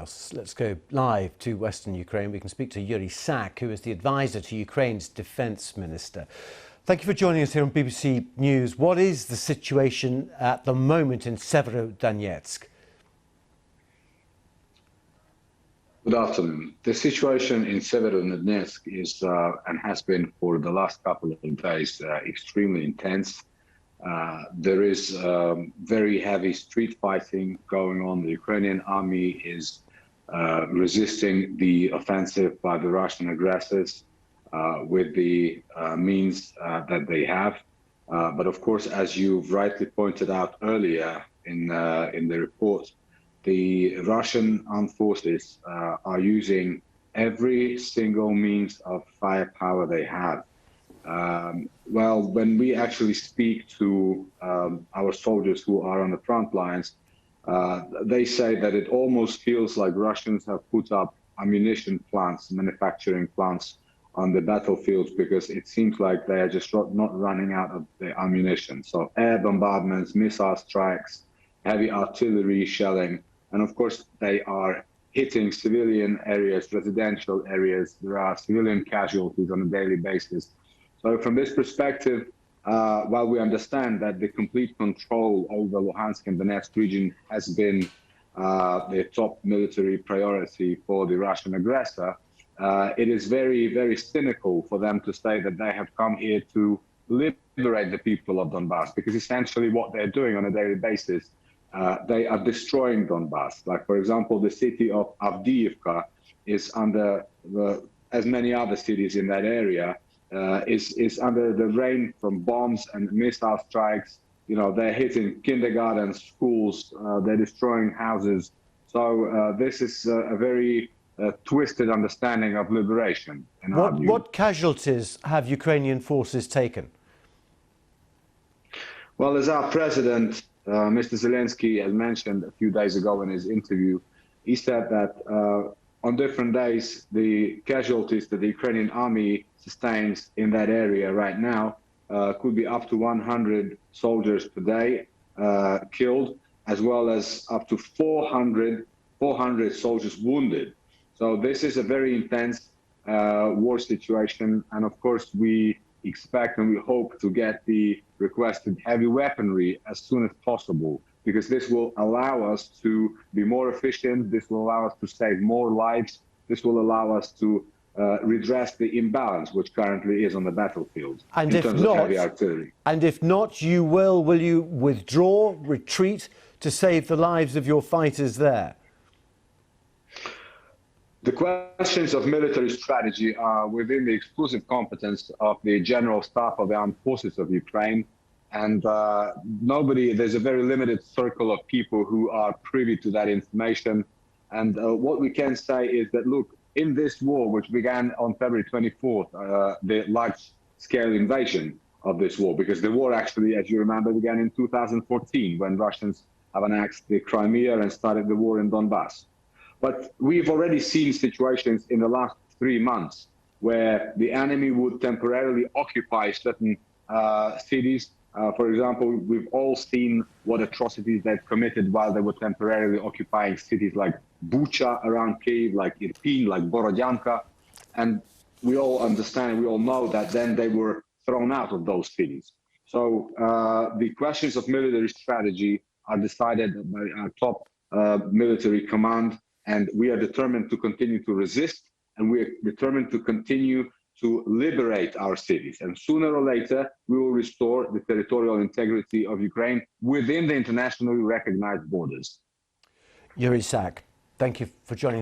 else. Let's go live to Western Ukraine. We can speak to Yuriy, who is the advisor to Ukraine's defence minister. Thank you for joining us here on BBC News. What is the situation at the moment in Severodonetsk? Good afternoon. The situation in Severodonetsk is and has been for the last couple of days extremely intense. There is very heavy street fighting going on. The Ukrainian army is resisting the offensive by the Russian aggressors with the means that they have. But of course, as you've rightly pointed out earlier in the report, the Russian armed forces are using every single means of firepower they have. Well, when we actually speak to our soldiers who are on the front lines, they say that it almost feels like Russians have put up ammunition plants, manufacturing plants on the battlefields, because it seems like they are just not running out of the ammunition. So air bombardments, missile strikes, heavy artillery shelling, and of course they are hitting civilian areas, residential areas. There are civilian casualties on a daily basis. So from this perspective, while we understand that the complete control over Luhansk and Donetsk region has been the top military priority for the Russian aggressor, it is very, very cynical for them to say that they have come here to liberate the people of Donbass, because essentially what they're doing on a daily basis, they are destroying Donbass. Like, for example, the city of Avdiivka is under, as many other cities in that area, is under the rain from bombs and missile strikes. You know, they're hitting kindergartens, schools, they're destroying houses. So this is a very twisted understanding of liberation. What casualties have Ukrainian forces taken? Well, as our president, Mr. Zelensky, has mentioned a few days ago in his interview, he said that on different days, the casualties that the Ukrainian army sustains in that area right now could be up to 100 soldiers per day killed, as well as up to 400 soldiers wounded. So this is a very intense war situation. And of course, we expect and we hope to get the requested heavy weaponry as soon as possible, because this will allow us to be more efficient. This will allow us to save more lives. This will allow us to redress the imbalance which currently is on the battlefield in terms of heavy artillery. And if not, will you withdraw, retreat to save the lives of your fighters there? The questions of military strategy are within the exclusive competence of the General Staff of the Armed Forces of Ukraine. And there's a very limited circle of people who are privy to that information. And what we can say is that, look, in this war, which began on February 24th, the large-scale invasion of this war, because the war actually, as you remember, began in 2014, when Russians have annexed the Crimea and started the war in Donbass. But we've already seen situations in the last 3 months where the enemy would temporarily occupy certain cities. For example, we've all seen what atrocities they've committed while they were temporarily occupying cities like Bucha around Kyiv, like Irpin, like Borodyanka. And we all understand, we all know that then they were thrown out of those cities. So the questions of military strategy are decided by our top military command. And we are determined to continue to resist, and we are determined to continue to liberate our cities. And sooner or later, we will restore the territorial integrity of Ukraine within the internationally recognized borders. Yuriy, thank you for joining us.